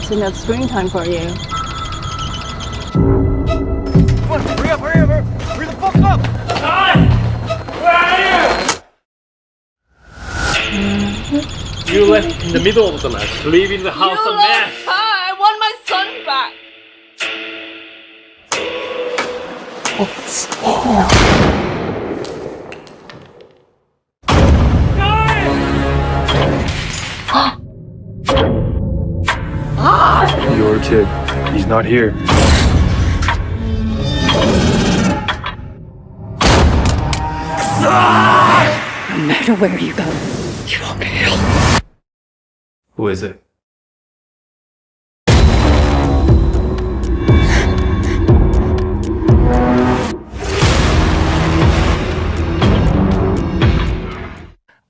it's enough screen time for you. Come on, hurry up, hurry up, hurry the fuck up! Time! Where are you? You left in the middle of the night, leaving the house a mess. I want my son back. It's Your kid, he's not here. No matter where you go, you won't get help. Who is it?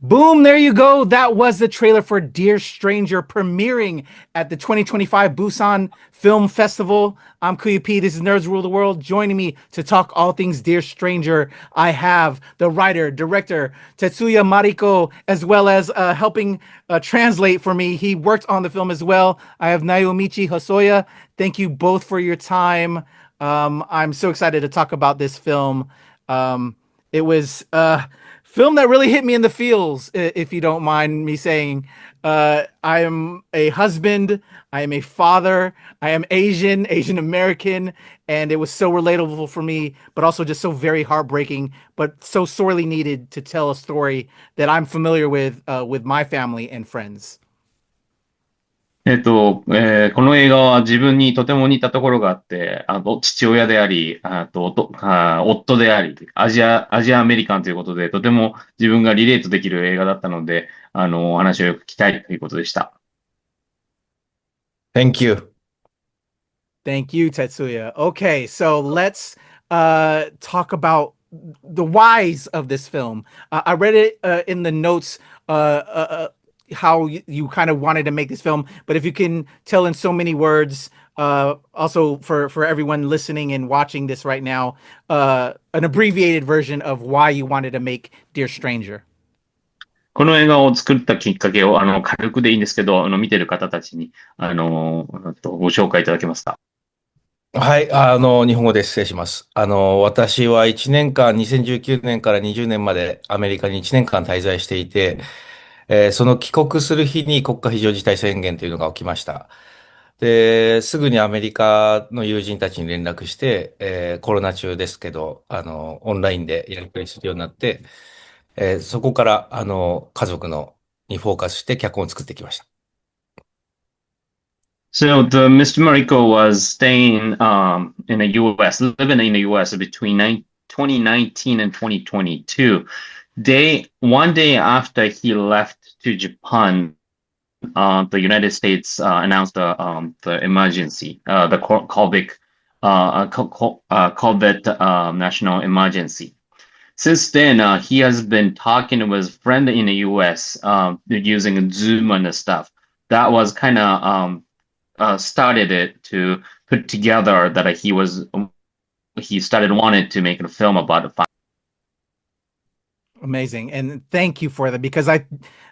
Boom, there you go. That was the trailer for Dear Stranger premiering at the 2025 Busan Film Festival. I'm KUYA P. This is Nerds Rule the World. Joining me to talk all things Dear Stranger, I have the writer, director, Tetsuya Mariko, as well as helping translate for me. He worked on the film as well. I have Naomichi, Hosoya. Thank you both for your time. I'm so excited to talk about this film. It was film that really hit me in the feels, if you don't mind me saying. I am a husband, I am a father, I am Asian American, and it was so relatable for me, but also just so very heartbreaking, but so sorely needed to tell a story that I'm familiar with my family and friends. この映画は自分にとても似たところがあって、父親であり、夫であり、アジアアメリカンということで、とても自分がリレートできる映画だったので、お話をよく聞きたいということでした。Thank you. Thank you, Tetsuya. Okay, so let's talk about the whys of this film. I read it in the notes how you kind of wanted to make this film, but if you can tell in so many words, also for everyone listening and watching this right now, an abbreviated version of why you wanted to make Dear Stranger. この映画を作ったきっかけを、軽くでいいんですけど、見てる方たちに、ご紹介いただけますか。はい、日本語で失礼します。私は1年間、2019年から20年までアメリカに1年間滞在していて、その帰国する日に国家非常事態宣言というのが起きました。で、すぐにアメリカの友人たちに連絡して、コロナ中ですけど、オンラインでやり取りするようになって、そこから、家族にフォーカスして脚本を作ってきました。So Mr. Mariko was staying in the U.S., living in the U.S. between 2019 and 2022. One day after he left to Japan, the United States announced the emergency, the COVID national emergency. Since then, he has been talking with his friend in the U.S. Using Zoom and stuff. That was kind of started it to put together that he started wanting to make a film about the fire. Amazing. And thank you for that, because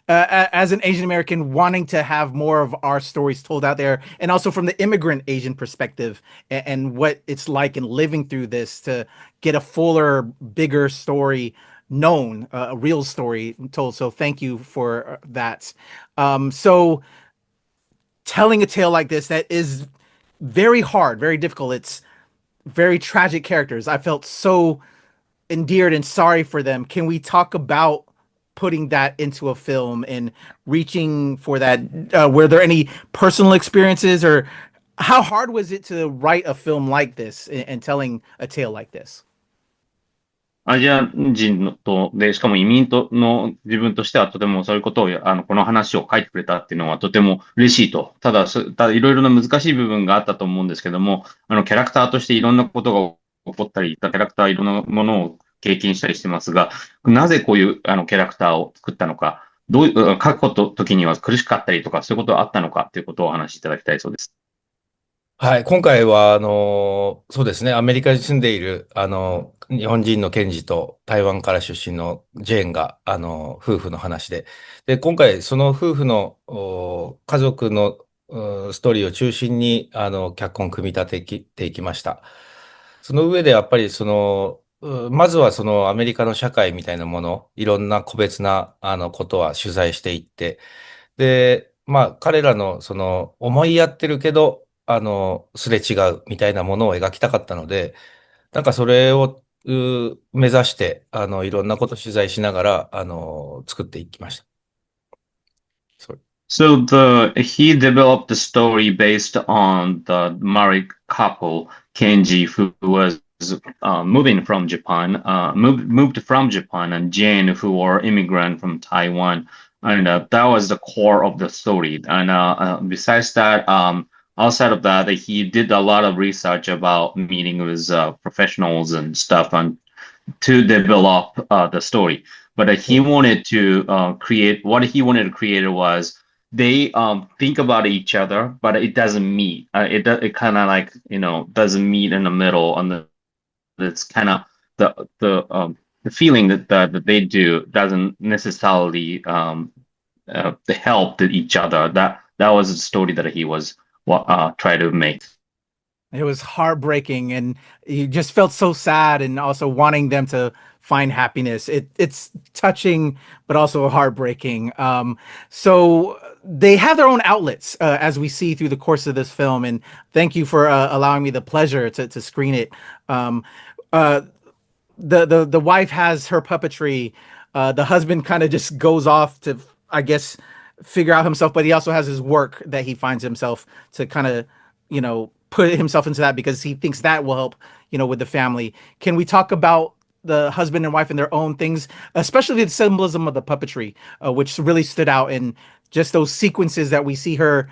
as an Asian American, wanting to have more of our stories told out there, and also from the immigrant Asian perspective and what it's like in living through this, to get a fuller, bigger story known, a real story told. So thank you for that. So telling a tale like this that is very hard, very difficult. It's very tragic characters. I felt so endeared and sorry for them. Can we talk about putting that into a film and reaching for that? Were there any personal experiences, or how hard was it to write a film like this and telling a tale like this? アジア人で、しかも移民の自分としてはとてもそういうことを、この話を書いてくれたっていうのはとても嬉しいと。ただいろいろな難しい部分があったと思うんですけども、キャラクターとしていろんなことが起こったり、キャラクターいろんなものを経験したりしてますが、なぜこういうキャラクターを作ったのか、書く時には苦しかったりとか、そういうことがあったのかということをお話しいただきたいそうです。はい、今回は、そうですね、アメリカに住んでいる、日本人のケンジと台湾から出身のジェーンが、夫婦の話で、今回、その夫婦の家族のストーリーを中心に、脚本組み立てていきました。その上でやっぱりまずはそのアメリカの社会みたいなもの、いろんな個別な、ことは取材していって、で、まあ、彼らのその思いやってるけど、すれ違うみたいなものを描きたかったので、なんかそれを、目指して、いろんなこと取材しながら、作っていきました。そう So he developed the story based on the married couple Kenji, who was moving from Japan, moved from Japan, and Jane, who were immigrant from Taiwan, and that was the core of the story. And besides that, outside of that, he did a lot of research about meeting with professionals and stuff, and to develop the story. But he wanted to create what he wanted to create was they think about each other, but it doesn't meet. It kind of like doesn't meet in the middle, and it's kind of the feeling that they do doesn't necessarily help each other. That was the story that he was trying to make. It was heartbreaking, and you just felt so sad, and also wanting them to find happiness. It's touching, but also heartbreaking. So they have their own outlets, as we see through the course of this film. And thank you for allowing me the pleasure to screen it. Uh, the wife has her puppetry. The husband kind of just goes off to, I guess, figure out himself, but he also has his work that he finds himself to kind of, put himself into that because he thinks that will help, with the family. Can we talk about the husband and wife and their own things, especially the symbolism of the puppetry, which really stood out, and just those sequences that we see her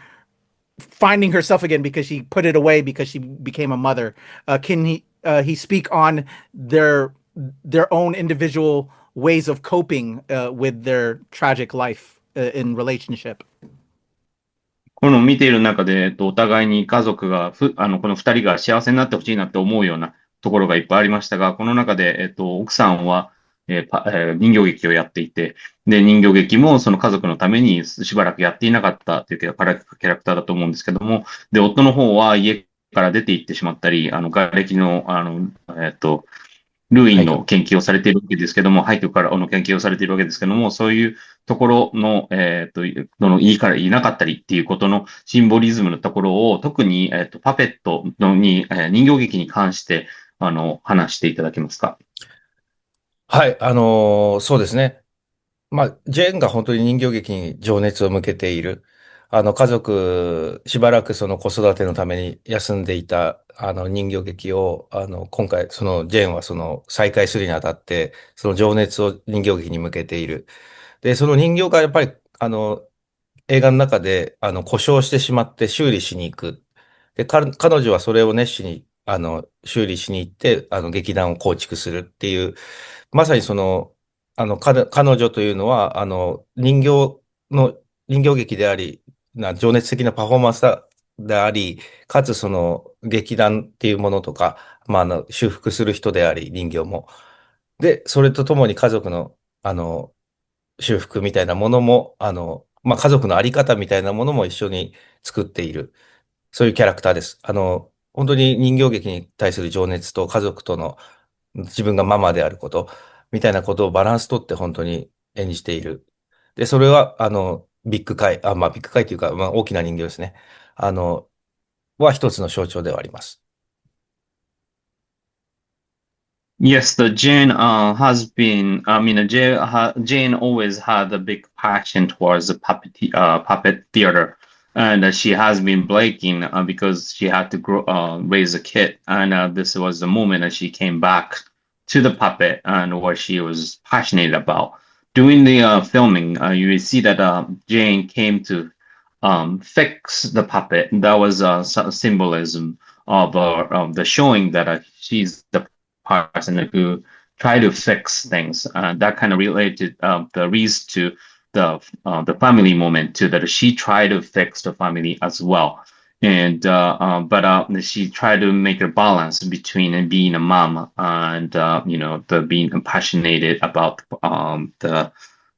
finding herself again because she put it away because she became a mother. Can he speak on their own individual ways of coping with their tragic life in relationship? この見ている中で、お互いに家族がこの二人が幸せになってほしいなって思うようなところがいっぱいありましたが、この中で、奥さんは、人形劇をやっていて、で、人形劇もその家族のためにしばらくやっていなかったというキャラクターだと思うんですけども、で、夫の方は家から出て行ってしまったり、瓦礫の、ルインの研究をされているわけですけども、廃墟からの研究をされているわけですけども、そういうところの、いいからいなかったりっていうことのシンボリズムのところを、特に、パペット人形劇に関して、話していただけますか？はい、そうですね。まあ、ジェーンが本当に人形劇に情熱を向けている。家族、しばらくその子育てのために休んでいた、人形劇を、今回、そのジェーンはその再開するにあたって、その情熱を人形劇に向けている。で、その人形がやっぱり、映画の中で、故障してしまって修理しに行く。で、彼女はそれを熱心に、修理しに行って、劇団を構築するっていう、まさに彼女というのは、人形劇であり、情熱的なパフォーマンスであり、かつその劇団っていうものとか、まあ、修復する人であり、人形も。で、それとともに家族の、修復みたいなものも、まあ、家族のあり方みたいなものも一緒に作っている。そういうキャラクターです。本当に人形劇に対する情熱と家族との自分がママであること、みたいなことをバランスとって本当に演じている。で、それは、ビッグカイ、まあ、ビッグカイというか、まあ、大きな人形ですね。は一つの象徴ではあります。Yes, the Jane has been. I mean, Jane always had a big passion towards the puppet theater, and she has been breaking because she had to raise a kid, and this was the moment that she came back to the puppet and what she was passionate about. During the filming, you will see that Jane came to fix the puppet. That was symbolism of the showing that she's the person who try to fix things. That kind of related the reason to the family moment too. That she tried to fix the family as well, and but she tried to make a balance between being a mom and the being passionate about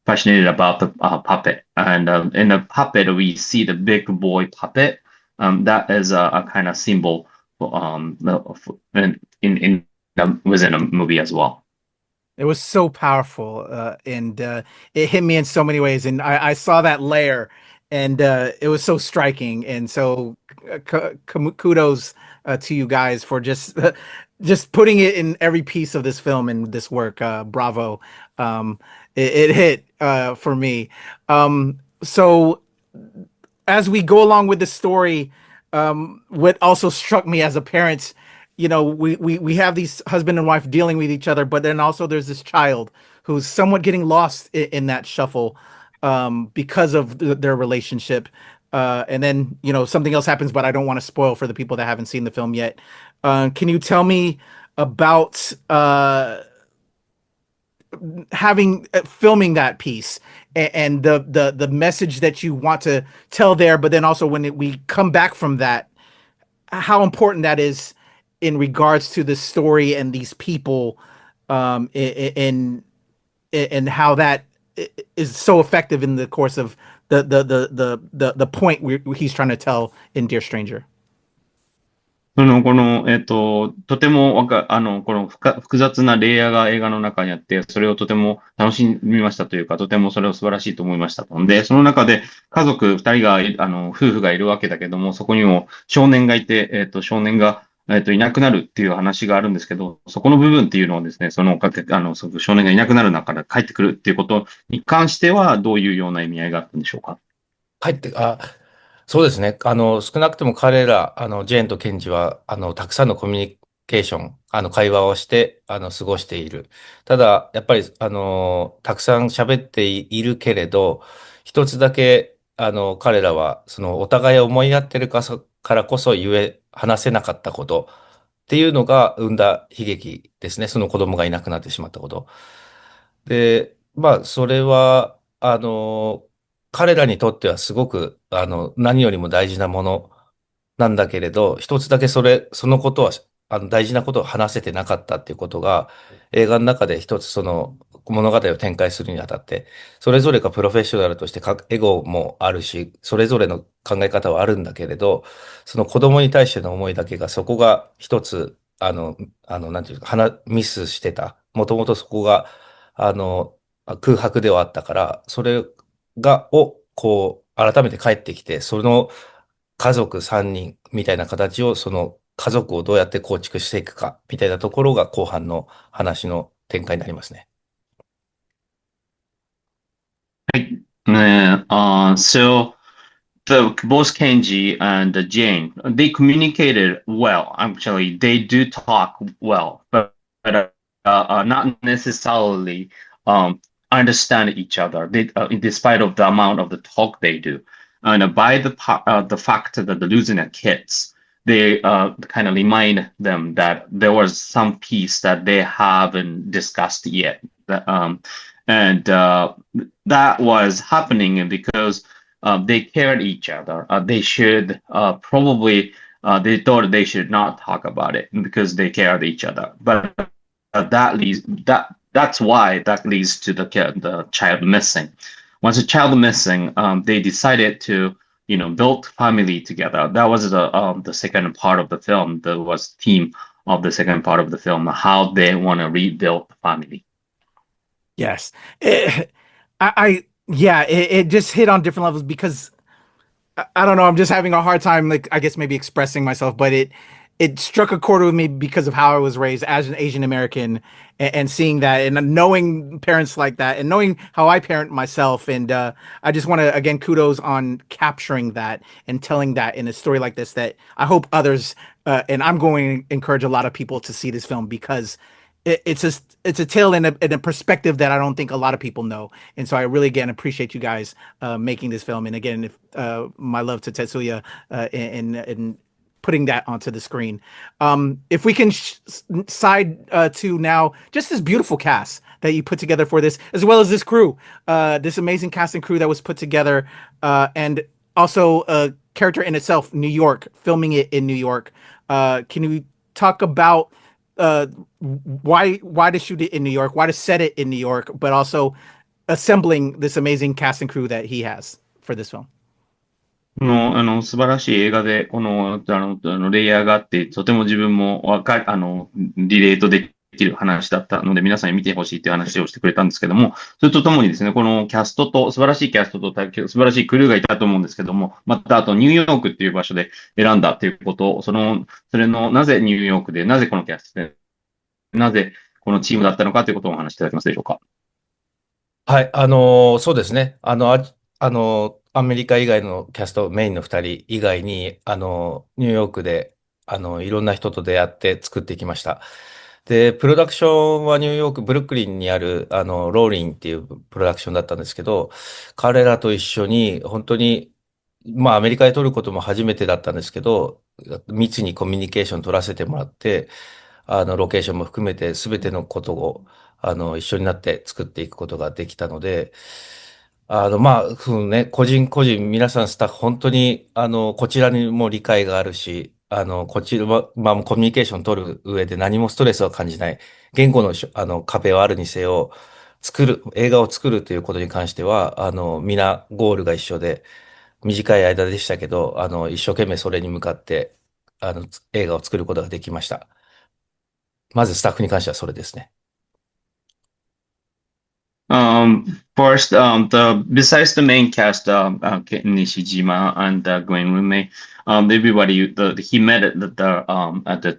fascinated about the puppet. And in the puppet, we see the big boy puppet. That is a kind of symbol within a movie as well. It was so powerful, and it hit me in so many ways. And I saw that layer, and it was so striking. And so, kudos to you guys for just just putting it in every piece of this film and this work. Bravo! It hit for me. So as we go along with the story, what also struck me as a parent, we have these husband and wife dealing with each other, but then also there's this child who's somewhat getting lost in that shuffle because of their relationship. And then, something else happens, but I don't want to spoil for the people that haven't seen the film yet. Can you tell me about having filming that piece and the message that you want to tell there, but then also when we come back from that, how important that is in regards to the story and these people, and how that is so effective in the course of the point he's trying to tell in Dear Stranger. とてもこの複雑なレイヤーが映画の中にあって、それをとても楽しみましたというか、とてもそれを素晴らしいと思いましたと。で、その中で家族二人が、夫婦がいるわけだけども、そこにも少年がいて、少年が、いなくなるっていう話があるんですけど、そこの部分っていうのはですね、その少年がいなくなる中から帰ってくるっていうことに関しては、どういうような意味合いがあったんでしょうか？そうですね。少なくとも彼ら、ジェーンとケンジは、たくさんのコミュニケーション、会話をして、過ごしている。ただ、やっぱり、たくさん喋っているけれど、一つだけ、彼らは、お互いを思いやってるからこそ話せなかったことっていうのが生んだ悲劇ですね。その子供がいなくなってしまったこと。で、それは、彼らにとってはすごく、何よりも大事なものなんだけれど、一つだけそのことは、大事なことを話せてなかったっていうことが、映画の中で一つその物語を展開するにあたって、それぞれがプロフェッショナルとしてエゴもあるし、それぞれの考え方はあるんだけれど、その子供に対しての思いだけが、そこが一つ、なんていうか、ミスしてた。もともとそこが、空白ではあったから、それこう、改めて帰ってきて、その家族3人みたいな形を、その家族をどうやって構築していくか、みたいなところが後半の話の展開になりますね。So both Kenji and Jane, they communicated well. Actually, they do talk well, but not necessarily understand each other. Despite of the amount of the talk they do, and by the fact that they're losing their kids, they kind of remind them that there was some piece that they haven't discussed yet. And that was happening because they cared each other. They should probably they thought they should not talk about it because they cared each other. But that's why that leads to the child missing. Once a child missing, they decided to build family together. That was the second part of the film. That was theme of the second part of the film, how they want to rebuild the family. Yes. It just hit on different levels because I don't know, I'm just having a hard time, like, I guess maybe expressing myself, but it struck a chord with me because of how I was raised as an Asian American and seeing that and knowing parents like that and knowing how I parent myself. And I just want to, again, kudos on capturing that and telling that in a story like this that I hope others, and I'm going to encourage a lot of people to see this film because it's a tale in a perspective that I don't think a lot of people know. And so I really, again, appreciate you guys making this film. And again, my love to Tetsuya in putting that onto the screen. If we can side to now just this beautiful cast that you put together for this, as well as this crew, this amazing cast and crew that was put together, and also a character in itself, New York, filming it in New York. Can you talk about why to shoot it in New York, why to set it in New York, but also assembling this amazing cast and crew that he has for this film. 素晴らしい映画で、レイヤーがあって、とても自分もリレートできる話だったので、皆さんに見てほしいという話をしてくれたんですけども、それとともにですね、このキャストと、素晴らしいキャストと、素晴らしいクルーがいたと思うんですけども、また、あと、ニューヨークっていう場所で選んだということを、それの、なぜニューヨークで、なぜこのキャストで、なぜこのチームだったのかということをお話しいただけますでしょうか。はい、そうですね。アメリカ以外のキャスト、メインの二人以外に、ニューヨークで、いろんな人と出会って作ってきました。で、プロダクションはニューヨーク、ブルックリンにある、ローリンっていうプロダクションだったんですけど、彼らと一緒に、本当に、まあ、アメリカで撮ることも初めてだったんですけど、密にコミュニケーション取らせてもらって、ロケーションも含めて全てのことを、一緒になって作っていくことができたので、まあ、そのね、個人個人、皆さんスタッフ、本当に、こちらにも理解があるし、こちらは、まあ、コミュニケーション取る上で何もストレスは感じない。言語の壁はあるにせよ、映画を作るということに関しては、皆ゴールが一緒で、短い間でしたけど、一生懸命それに向かって、映画を作ることができました。まずスタッフに関してはそれですね。First, besides the main cast, Nishijima and Gwen Lun-Mei, everybody he met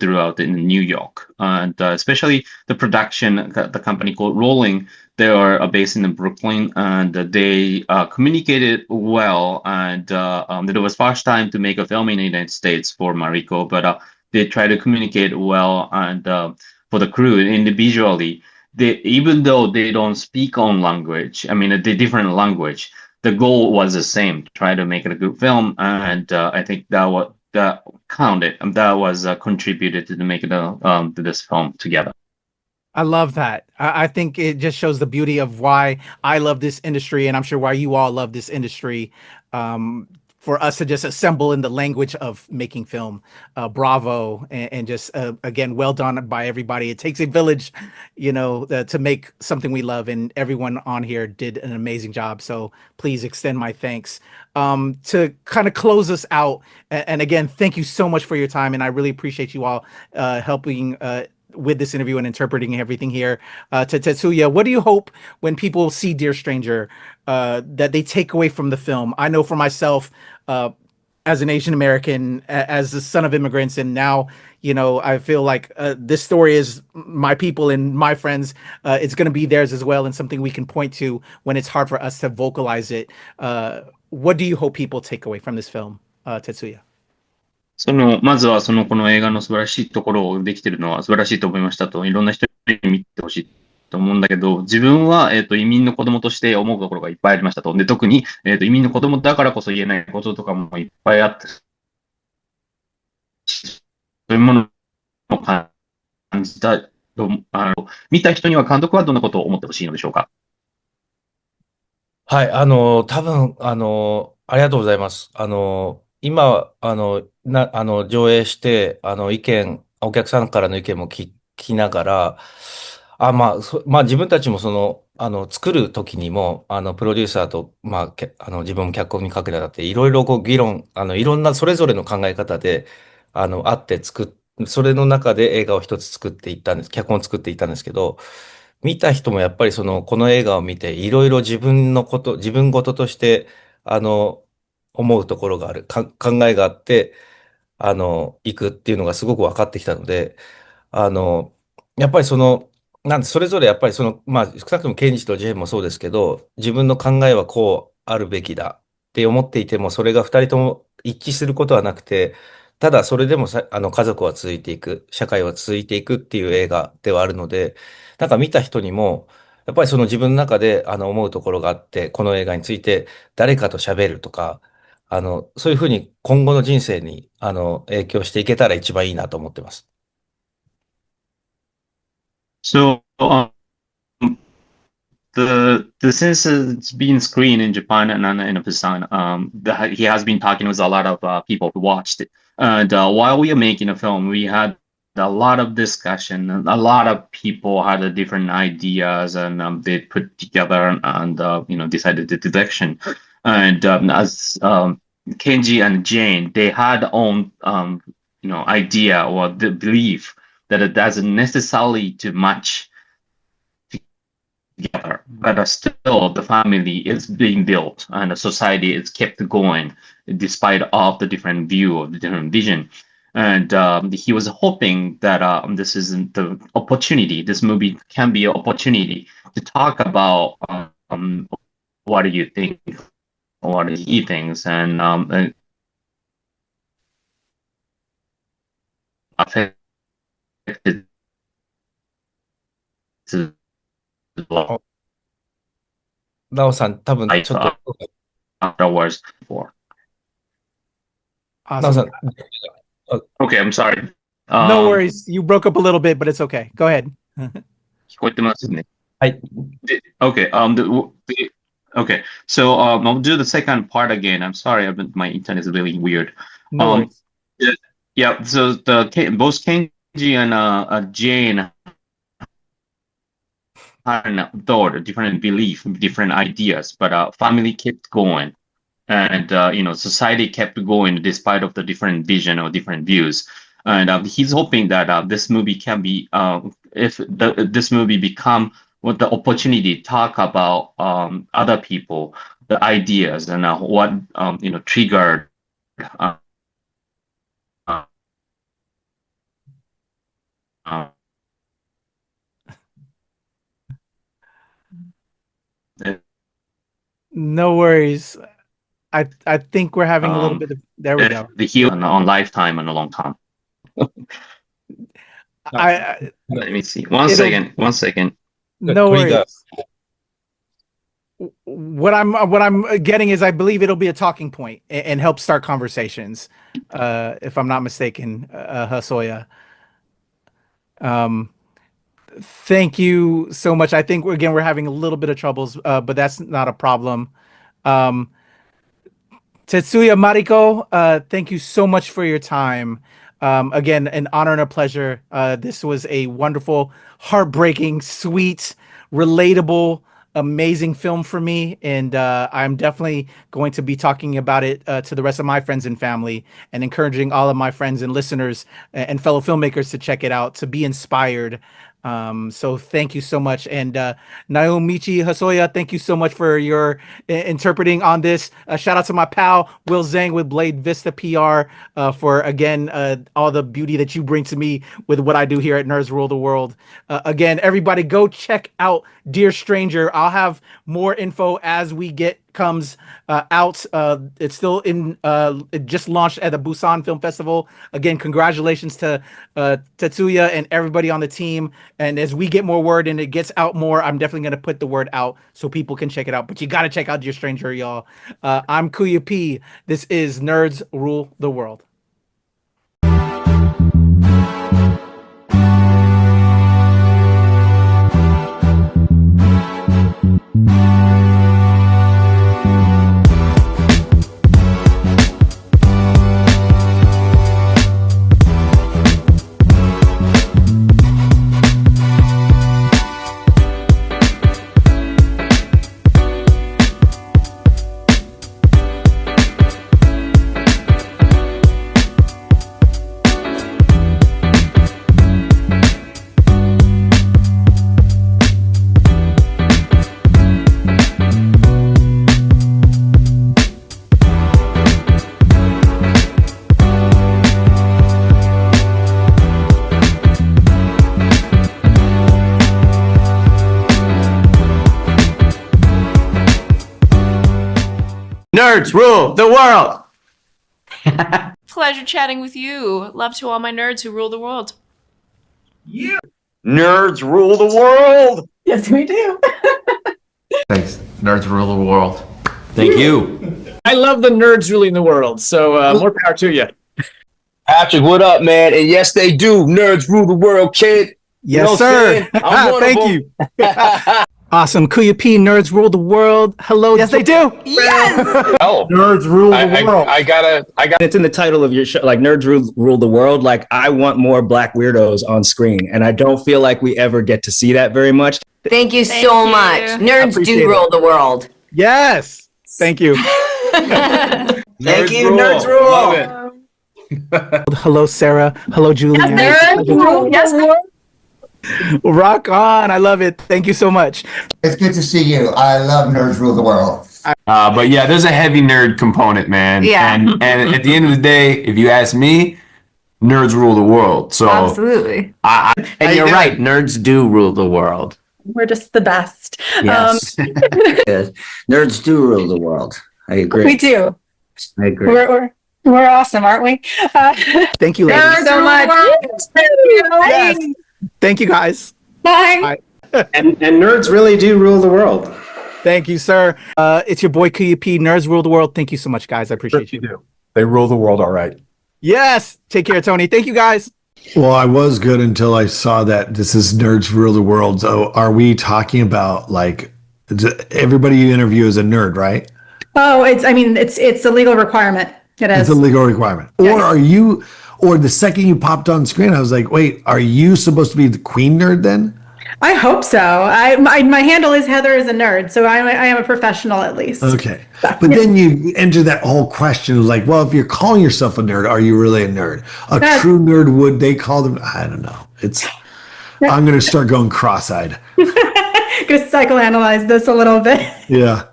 throughout in New York, and especially the production, the company called Rolling, they are based in Brooklyn, and they communicated well, and it was first time to make a film in the United States for Mariko, but they try to communicate well, and for the crew individually. Even though they don't speak on language, I mean, the different language, the goal was the same, try to make it a good film. And I think that counted, and that was contributed to make it to this film together. I love that. I think it just shows the beauty of why I love this industry, and I'm sure why you all love this industry. For us to just assemble in the language of making film, bravo, and just again, well done by everybody. It takes a village, to make something we love, and everyone on here did an amazing job. So please extend my thanks. To kind of close us out, and again, thank you so much for your time, and I really appreciate you all helping with this interview and interpreting everything here. To Tetsuya, what do you hope when people see Dear Stranger that they take away from the film? I know for myself, as an Asian American, as the son of immigrants, and now, I feel like this story is my people and my friends. It's going to be theirs as well, and something we can point to when it's hard for us to vocalize it. What do you hope people take away from this film, Tetsuya? まずはこの映画の素晴らしいところをできているのは素晴らしいと思いましたと、いろんな人に見てほしいと思うんだけど、自分は、移民の子供として思うところがいっぱいありましたと。で、特に、移民の子供だからこそ言えないこととかもいっぱいあって、そういうものを感じたと、見た人には監督はどんなことを思ってほしいのでしょうか。はい、多分、ありがとうございます。今、上映して、お客さんからの意見も聞きながら、まあ自分たちも作る時にも、プロデューサーと、自分も脚本に書くにあたって、いろいろ議論、いろんなそれぞれの考え方で、あってそれの中で映画を一つ脚本を作っていったんですけど、見た人もやっぱりこの映画を見て、いろいろ自分事として、思うところがある、考えがあって、行くっていうのがすごく分かってきたので、あの、やっぱりそれぞれやっぱり少なくともケンジとジェーンもそうですけど、自分の考えはこうあるべきだって思っていても、それが二人とも一致することはなくて、ただそれでも家族は続いていく、社会は続いていくっていう映画ではあるので、なんか見た人にも、やっぱり自分の中で思うところがあって、この映画について誰かと喋るとか、そういうふうに今後の人生に影響していけたら一番いいなと思ってます。So, since it's been screened in Japan and in Busan, he has been talking with a lot of people who watched it. And while we are making a film, we had a lot of discussion, and a lot of people had different ideas, and they put together and decided the direction. And as Kenji and Jane, they had own idea or the belief that it doesn't necessarily to match together, but still the family is being built and the society is kept going despite of the different view of the different vision. And he was hoping that this isn't the opportunity. This movie can be an opportunity to talk about what do you think, what he thinks, and affected his なおさん、多分 life ちょっと、 afterwards. Before. なおさ Awesome. ん、 Okay, I'm sorry. No worries. You broke up a little bit, but it's okay. Go ahead. 聞こえてますね。はい。 Okay. Okay. So I'll do the second part again. I'm sorry, my internet is really weird. No worries. Yeah. So both Kenji and Jane had thought, different belief, different ideas, but family kept going, and society kept going despite of the different vision or different views. And he's hoping that this movie can be, if this movie become what the opportunity to talk about other people, the ideas, and what triggered. No worries. I think we're having a little bit of. There we go. The heal on lifetime and a long time. I Let me see. One second. no What do you got? worries. What I'm getting is I believe it'll be a talking point and help start conversations. If I'm not mistaken, Hosoya. Thank you so much. I think we're having a little bit of troubles, but that's not a problem. Tetsuya Mariko, thank you so much for your time. Again, an honor and a pleasure. This was a wonderful, heartbreaking, sweet, relatable, amazing film for me. And I'm definitely going to be talking about it to the rest of my friends and family and encouraging all of my friends and listeners and fellow filmmakers to check it out, to be inspired. So thank you so much. And Naomichi, Hosoya, thank you so much for your interpreting on this. Shout out to my pal, Will Zhang with Blade Vista PR for, again, all the beauty that you bring to me with what I do here at Nerds Rule the World. Again, everybody go check out Dear Stranger. I'll have more info as we comes out. It's still in, it just launched at the Busan Film Festival. Again, congratulations to Tetsuya and everybody on the team. And as we get more word and it gets out more, I'm definitely going to put the word out so people can check it out. But you got to check out Dear Stranger, y'all. I'm KUYA P. This is Nerds Rule the World. Nerds rule the world. Pleasure chatting with you. Love to all my nerds who rule the world. Nerds rule the world. Yes, we do. Thanks. Nerds rule the world. Thank you. I love the nerds ruling the world, so more power to you. Patrick, what up, man? And yes, they do. Nerds rule the world, kid. Yes, what I'm sir. saying? I'm one of Thank them. you. Awesome. KUYA P, nerds rule the world. Hello. Yes, they do. Oh, Nerds rule the world. I got It's in the title of your show, like Nerds Rule the World. Like, I want more Black weirdos on screen, and I don't feel like we ever get to see that very much. Thank you so much. Nerds do rule the world. Yes. Thank you. Thank you, Nerds Rule. Love it. Hello, Sarah. Hello, Julian. Yes, Rock on. I love it. Thank you so much. It's good to see you. I love Nerds Rule the World. But yeah, there's a heavy nerd component, man. Yeah. And at the end of the day, if you ask me, nerds rule the world. So absolutely. And you're right, nerds do rule the world. We're just the best. Yes. Yes. Nerds do rule the world. I agree. We do. I agree. We're awesome, aren't we? Thank you, ladies. Nerds so much. Yes. Thank you, guys. Bye. And nerds really do rule the world. Thank you, sir. It's your boy KUYA P, nerds rule the world. Thank you so much, guys. I appreciate you. do. They rule the world all right. Yes. Take care, Tony. Thank you, guys. Well, I was good until I saw that this is Nerds Rule the World. So are we talking about like everybody you interview is a nerd, right? Oh, it's a legal requirement. It is. It's a legal requirement. Or are you, or the second you popped on screen, I was like, wait, are you supposed to be the queen nerd then? I hope so. My handle is Heather is a nerd, so I am a professional at least. Okay. But then you enter that whole question of like, well, if you're calling yourself a nerd, are you really a nerd? True nerd, would they call them? I don't know. I'm going to start going cross-eyed. Going to psychoanalyze this a little bit. Yeah.